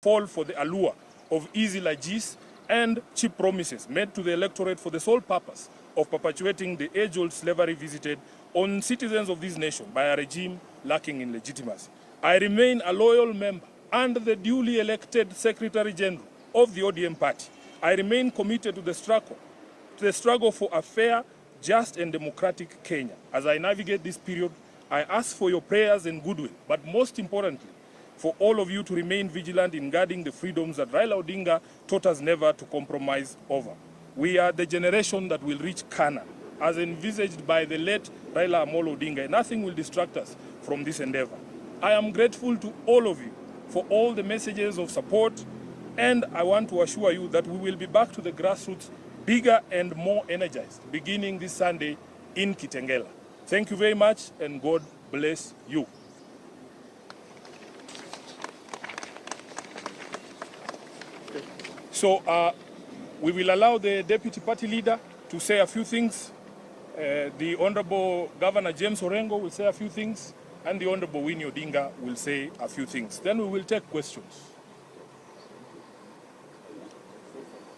fall for the allure of easy largesse and cheap promises made to the electorate for the sole purpose of perpetuating the age-old slavery visited on citizens of this nation by a regime lacking in legitimacy. I remain a loyal member and the duly elected Secretary General of the ODM party. I remain committed to the struggle for a fair, just and democratic Kenya. As I navigate this period, I ask for your prayers and goodwill, but most importantly, for all of you to remain vigilant in guarding the freedoms that Raila Odinga taught us never to compromise over. We are the generation that will reach Canaan, as envisaged by the late Raila Amolo Odinga. Nothing will distract us from this endeavor. I am grateful to all of you for all the messages of support, and I want to assure you that we will be back to the grassroots bigger and more energized, beginning this Sunday in Kitengela. Thank you very much, and God bless you. So we will allow the Deputy Party Leader to say a few things. The Honorable Governor James Orengo will say a few things, and the Honorable Winnie Odinga will say a few things. Then we will take questions.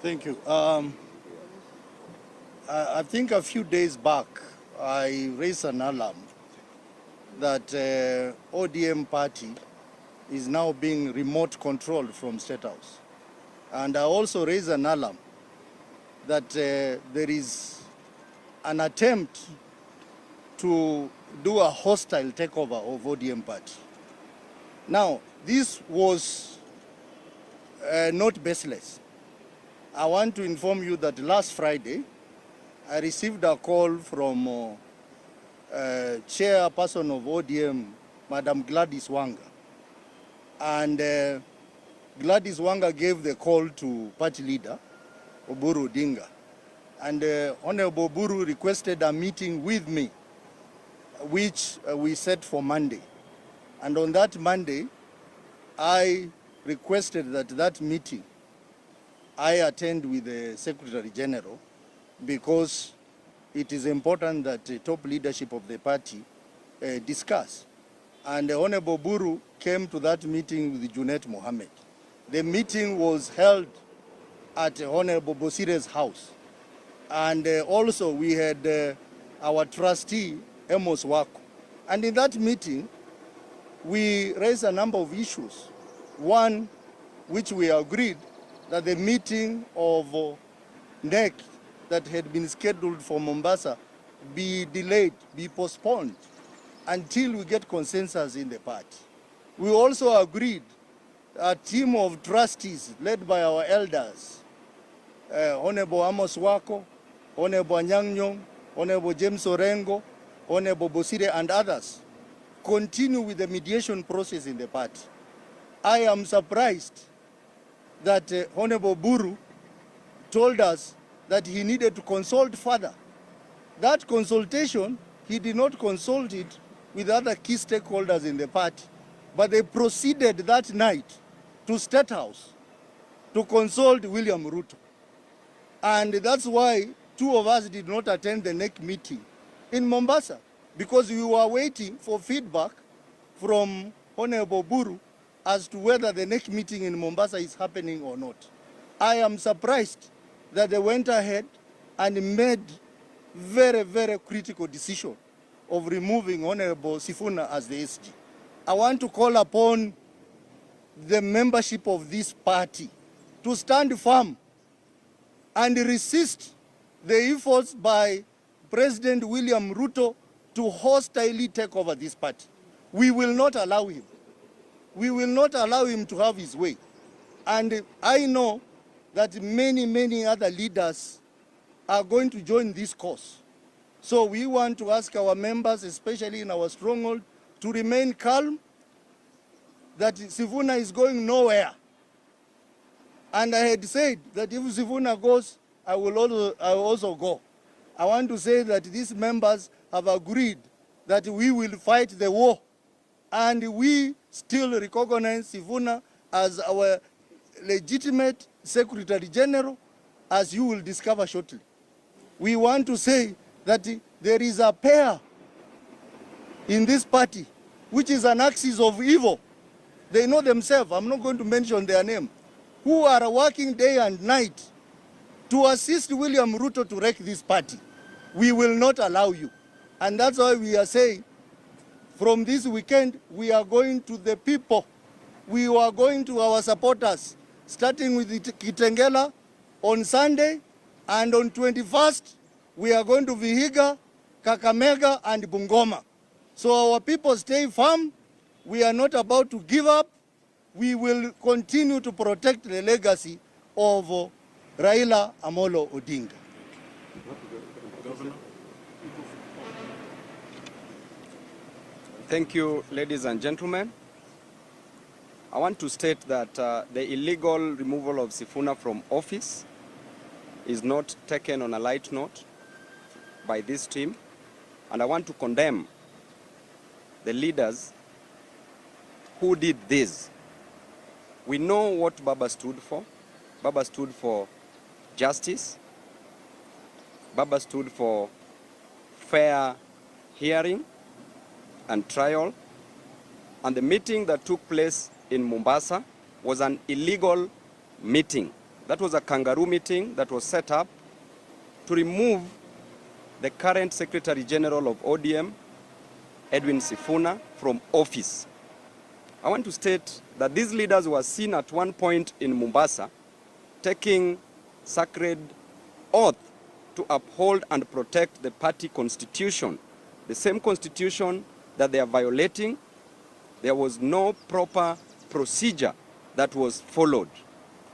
Thank you. I think a few days back, I raised an alarm that ODM party is now being remote controlled from State House. And I also raised an alarm that there is an attempt to do a hostile takeover of ODM party. Now, this was not baseless. I want to inform you that last Friday, I received a call from chairperson of ODM, Madam Gladys Wanga. And Gladys Wanga gave the call to party leader, Oburu Odinga. And Honorable Oburu requested a meeting with me, which we set for Monday. And on that Monday, I requested that meeting I attend with the Secretary General, because it is important that the top leadership of the party discuss. And Honorable Oburu came to that meeting with Junet Mohammed. The meeting was held at Honorable Bosire's house. And also we had our trustee, Amos Wako. And in that meeting, we raised a number of issues. One, which we agreed that the meeting of NEC that had been scheduled for Mombasa be delayed, be postponed until we get consensus in the party. We also agreed a team of trustees led by our elders, Honorable Amos Wako, Honorable Anyang' Nyong'o, Honorable James Orengo, Honorable Bosire and others, continue with the mediation process in the party. I am surprised that Honorable Buru told us that he needed to consult further. That consultation, he did not consult it with other key stakeholders in the party, but they proceeded that night to State House to consult William Ruto. And that's why two of us did not attend the NEC meeting in Mombasa, because we were waiting for feedback from Honorable Buru as to whether the NEC meeting in Mombasa is happening or not. I am surprised that they went ahead and made very, very critical decision of removing Honorable Sifuna as the SG. I want to call upon the membership of this party to stand firm and resist the efforts by President William Ruto to hostilely take over this party. We will not allow him. We will not allow him to have his way. And I know that many, many other leaders are going to join this cause. So we want to ask our members, especially in our stronghold, to remain calm, that Sifuna is going nowhere. And I had said that if Sifuna goes, I will also go. I want to say that these members have agreed that we will fight the war, and we still recognize Sifuna as our legitimate Secretary General, as you will discover shortly. We want to say that there is a pair in this party which is an axis of evil, they know themselves, I'm not going to mention their name, who are working day and night to assist William Ruto to wreck this party. We will not allow you. And that's why we are saying, from this weekend, we are going to the people. We are going to our supporters, starting with Kitengela on Sunday, and on 21st, we are going to Vihiga, Kakamega, and Bungoma. So our people stay firm. We are not about to give up. We will continue to protect the legacy of Raila Amolo Odinga. Thank you, ladies and gentlemen. I want to state that the illegal removal of Sifuna from office is not taken on a light note by this team, and I want to condemn the leaders who did this. We know what Baba stood for. Baba stood for justice. Baba stood for fair hearing and trial. And the meeting that took place in Mombasa was an illegal meeting. That was a kangaroo meeting that was set up to remove the current Secretary General of ODM, Edwin Sifuna, from office. I want to state that these leaders were seen at one point in Mombasa taking sacred oath to uphold and protect the party constitution, the same constitution that they are violating. There was no proper procedure that was followed.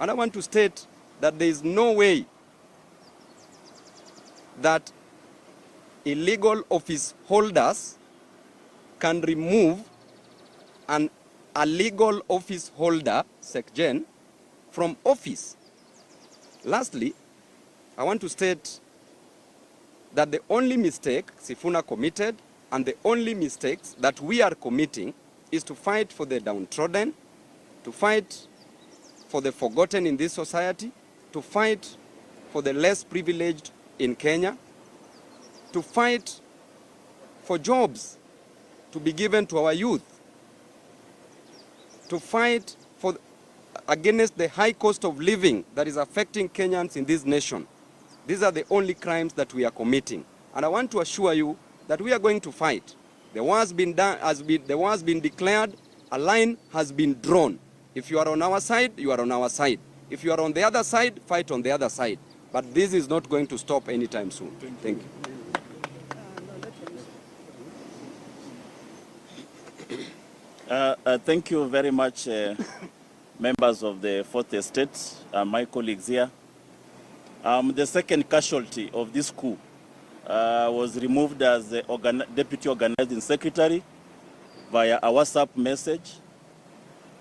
And I want to state that there is no way that illegal office holders can remove a legal office holder, SecGen, from office. Lastly, I want to state that the only mistake Sifuna committed and the only mistakes that we are committing is to fight for the downtrodden, to fight for the forgotten in this society, to fight for the less privileged in Kenya, to fight for jobs to be given to our youth, to fight against the high cost of living that is affecting Kenyans in this nation. These are the only crimes that we are committing. And I want to assure you that we are going to fight. The war has been done, the war has been declared, a line has been drawn. If you are on our side, you are on our side. If you are on the other side, fight on the other side. But this is not going to stop anytime soon. Thank you. Thank you very much, members of the Fourth Estate, my colleagues here. The second casualty of this coup was removed as the Deputy Organizing Secretary via a WhatsApp message.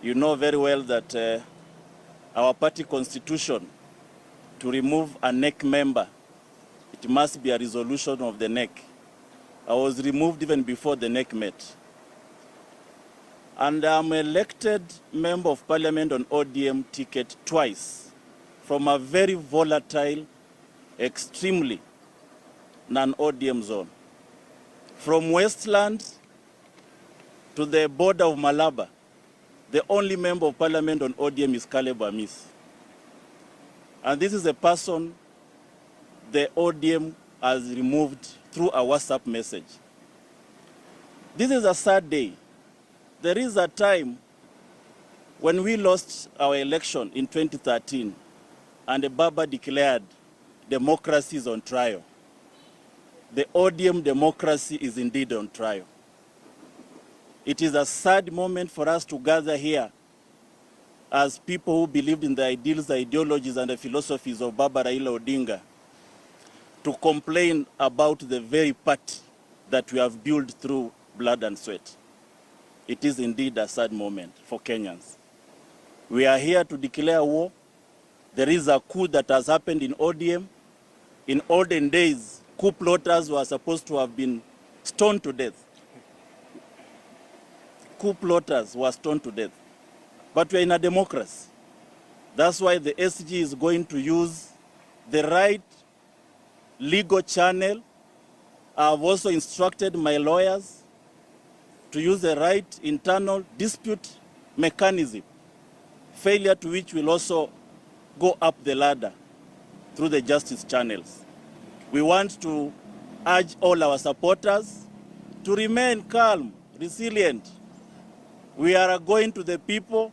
You know very well that our party constitution, to remove a NEC member, it must be a resolution of the NEC. I was removed even before the NEC met. And I'm elected member of parliament on ODM ticket twice from a very volatile, extremely non-ODM zone. From Westland to the border of Malaba, the only member of parliament on ODM is Caleb Amis. And this is a person the ODM has removed through a WhatsApp message. This is a sad day. There is a time when we lost our election in 2013 and Baba declared democracy is on trial. The ODM democracy is indeed on trial. It is a sad moment for us to gather here as people who believed in the ideals, the ideologies, and the philosophies of Baba Raila Odinga to complain about the very party that we have built through blood and sweat. It is indeed a sad moment for Kenyans. We are here to declare war. There is a coup that has happened in ODM. In olden days, coup plotters were supposed to have been stoned to death. Coup plotters were stoned to death. But we are in a democracy. That's why the SG is going to use the right legal channel. I've also instructed my lawyers to use the right internal dispute mechanism, failure to which will also go up the ladder through the justice channels. We want to urge all our supporters to remain calm, resilient. We are going to the people.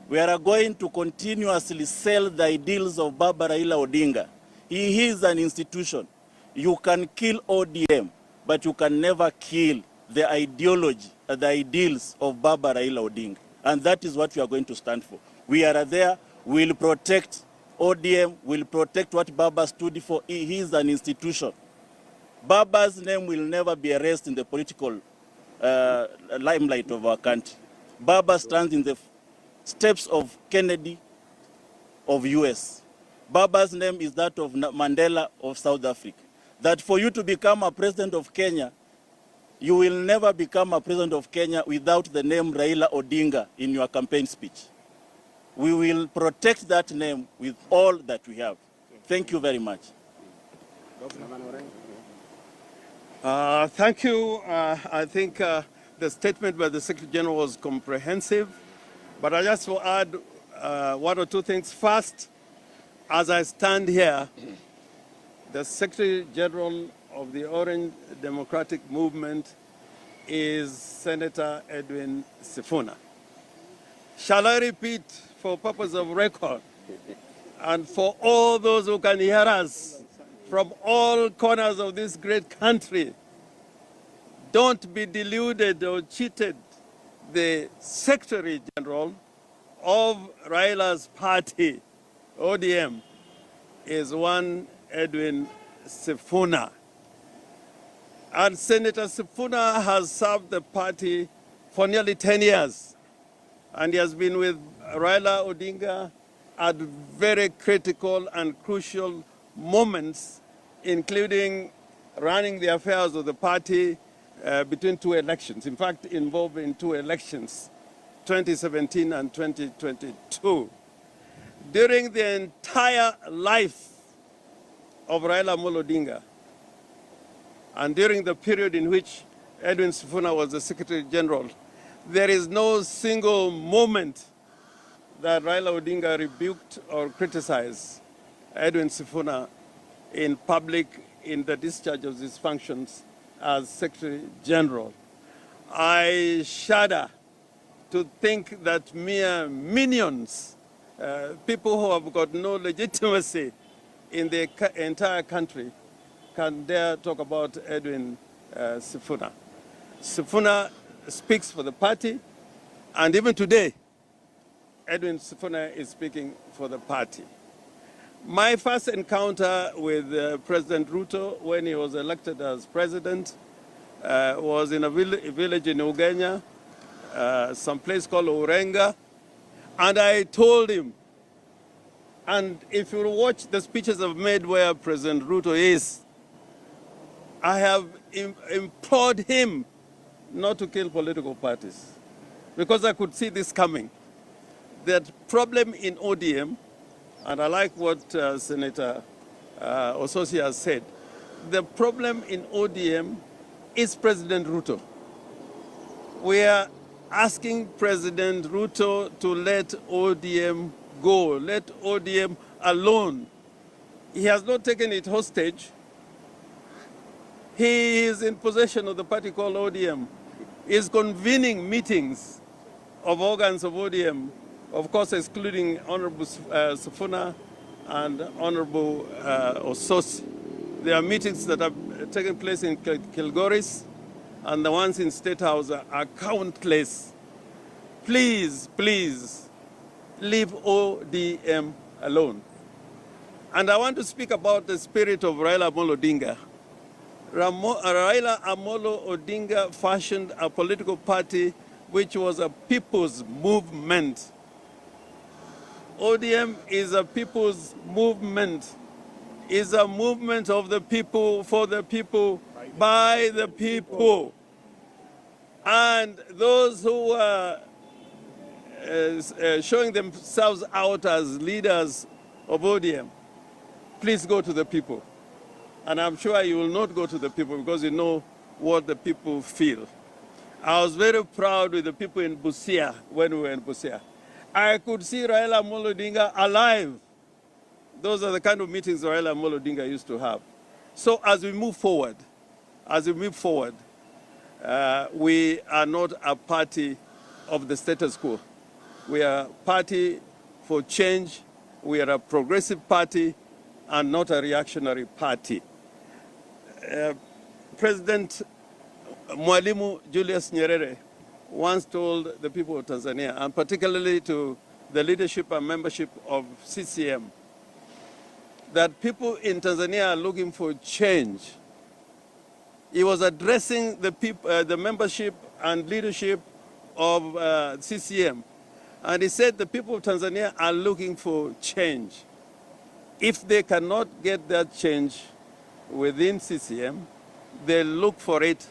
We are going to continuously sell the ideals of Baba Raila Odinga. He is an institution. You can kill ODM, but you can never kill the ideology, the ideals of Baba Raila Odinga. And that is what we are going to stand for. We are there. We will protect ODM, will protect what Baba stood for. He is an institution. Baba's name will never be erased in the political limelight of our country. Baba stands in the steps of Kennedy of US. Baba's name is that of Mandela of South Africa. That for you to become a president of Kenya, you will never become a president of Kenya without the name Raila Odinga in your campaign speech. We will protect that name with all that we have. Thank you very much. Thank you. I think the statement by the Secretary General was comprehensive, but I just will add one or two things. First, as I stand here, the Secretary General of the Orange Democratic Movement is Senator Edwin Sifuna. Shall I repeat for purpose of record and for all those who can hear us from all corners of this great country? Don't be deluded or cheated. The Secretary General of Raila's party, ODM, is one Edwin Sifuna. And Senator Sifuna has served the party for nearly 10 years. And he has been with Raila Odinga at very critical and crucial moments, including running the affairs of the party between two elections. In fact, involved in two elections, 2017 and 2022. During the entire life of Raila Amolo Odinga, and during the period in which Edwin Sifuna was the Secretary General, there is no single moment that Raila Odinga rebuked or criticized Edwin Sifuna in public in the discharge of his functions as Secretary General. I shudder to think that mere minions, people who have got no legitimacy in the entire country, can dare talk about Edwin Sifuna. Sifuna speaks for the party, and even today, Edwin Sifuna is speaking for the party. My first encounter with President Ruto when he was elected as president was in a village in Ugenya, some place called Urenga, and I told him, and if you watch the speeches I've made where President Ruto is, I have implored him not to kill political parties, because I could see this coming. The problem in ODM, and I like what Senator Ososi has said, the problem in ODM is President Ruto. We are asking President Ruto to let ODM go, let ODM alone. He has not taken it hostage. He is in possession of the party called ODM. He is convening meetings of organs of ODM, of course excluding Honorable Sifuna and Honorable Ososi. There are meetings that have taken place in Kilgoris, and the ones in State House are countless. Please, please, leave ODM alone. And I want to speak about the spirit of Raila Amolo Odinga. Raila Amolo Odinga fashioned a political party which was a people's movement. ODM is a people's movement. Is a movement of the people, for the people, by the people. And those who are showing themselves out as leaders of ODM, please go to the people. And I'm sure you will not go to the people because you know what the people feel. I was very proud with the people in Busia when we were in Busia. I could see Raila Amolo Odinga alive. Those are the kind of meetings Raila Amolo Odinga used to have. So as we move forward, we are not a party of the status quo. We are a party for change. We are a progressive party and not a reactionary party. President Mwalimu Julius Nyerere once told the people of Tanzania, and particularly to the leadership and membership of CCM, that people in Tanzania are looking for change. He was addressing the people, the membership and leadership of CCM, and he said the people of Tanzania are looking for change. If they cannot get that change within CCM, they look for it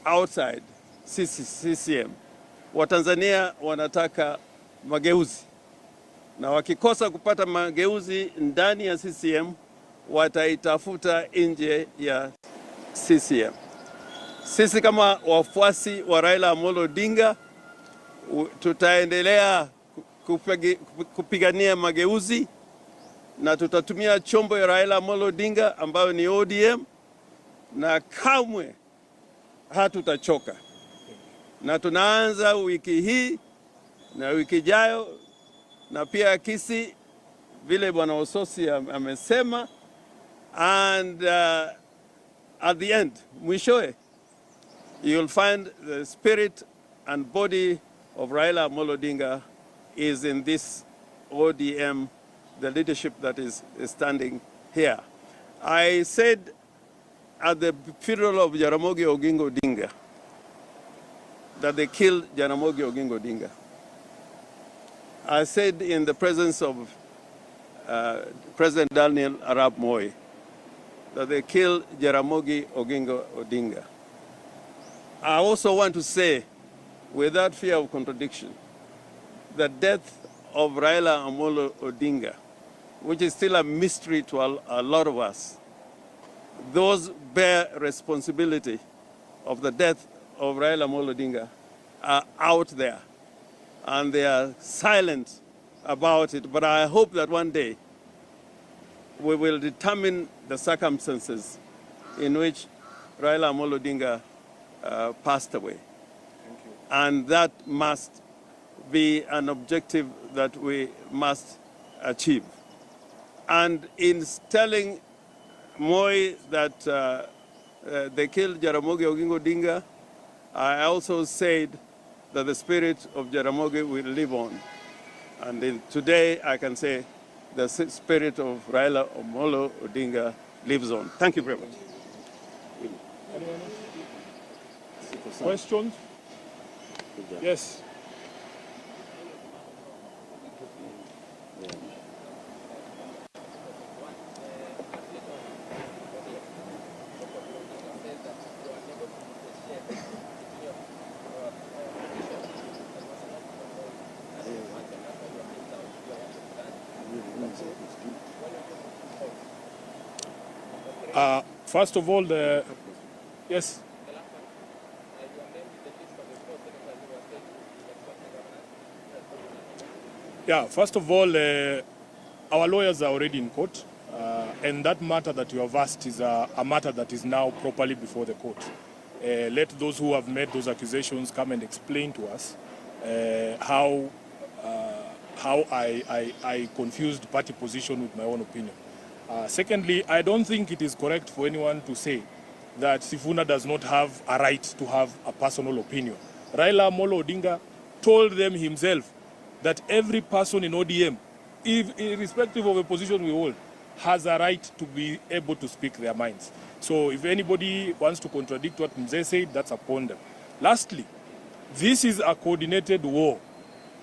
outside CCM. Watanzania wanataka mageuzi, na wakikosa kupata mageuzi ndani ya CCM, wataitafuta nje ya CCM. Sisi kama wafuasi wa Raila Amolo Odinga tutaendelea kupigania mageuzi, na tutatumia chombo ya Raila Amolo Odinga ambayo ni ODM, na kamwe hatutachoka. Na tunaanza wiki hii na wiki ijayo, na pia Kisi vile Bwana Ososi amesema, and at the end, mwishowe, you'll find the spirit and body of Raila Amolo Odinga is in this ODM, the leadership that is standing here. I said at the funeral of Jaramogi Oginga Odinga that they killed Jaramogi Oginga Odinga. I said in the presence of President Daniel Arap Moi that they killed Jaramogi Oginga Odinga. I also want to say, without fear of contradiction, the death of Raila Amolo Odinga, which is still a mystery to a lot of us, those bear responsibility of the death of Raila Amolo Odinga are out there, and they are silent about it. But I hope that one day we will determine the circumstances in which Raila Amolo Odinga passed away. Thank you. And that must be an objective that we must achieve. And in telling Moi that they killed Jaramogi Oginga Odinga, I also said that the spirit of Jaramogi will live on. And today I can say the spirit of Raila Amolo Odinga lives on. Thank you very much. Questions? Yes. First of all, yes. Yeah, first of all, our lawyers are already in court, and that matter that you have asked is a matter that is now properly before the court. Let those who have made those accusations come and explain to us how I confused party position with my own opinion. Secondly, I don't think it is correct for anyone to say that Sifuna does not have a right to have a personal opinion. Raila Amolo Odinga told them himself that every person in ODM, irrespective of the position we hold, has a right to be able to speak their minds. So if anybody wants to contradict what Mzee said, that's upon them. Lastly, this is a coordinated war.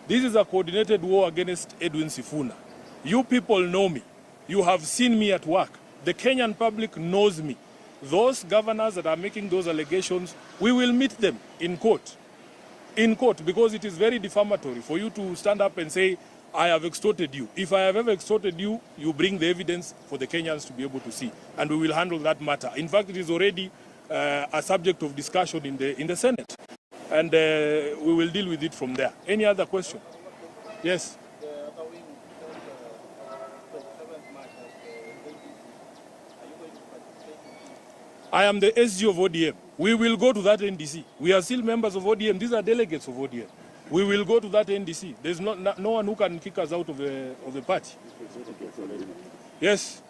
This is a coordinated war against Edwin Sifuna. You people know me. You have seen me at work. The Kenyan public knows me. Those governors that are making those allegations, we will meet them in court. In court, because it is very defamatory for you to stand up and say, I have extorted you. If I have ever extorted you, you bring the evidence for the Kenyans to be able to see, and we will handle that matter. In fact, it is already a subject of discussion in the Senate. and we will deal with it from there. Any other question? Yes. I am the SG of ODM. We will go to that NDC. We are still members of ODM. These are delegates of ODM. We will go to that NDC. There's no one who can kick us out of the party. Yes.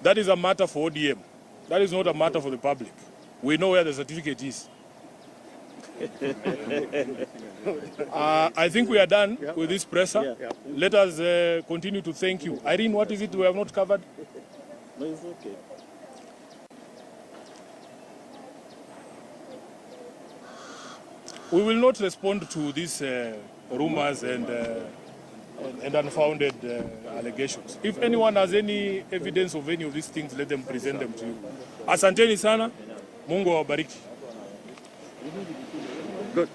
That is a matter for ODM. That is not a matter for the public. We know where the certificate is. I think we are done with this presser. Let us continue to thank you. Irene, what is it we have not covered? No, it's okay. We will not respond to these rumors and unfounded allegations. If anyone has any evidence of any of these things, let them present them to you. Asanteni sana. Mungu awabariki. Good.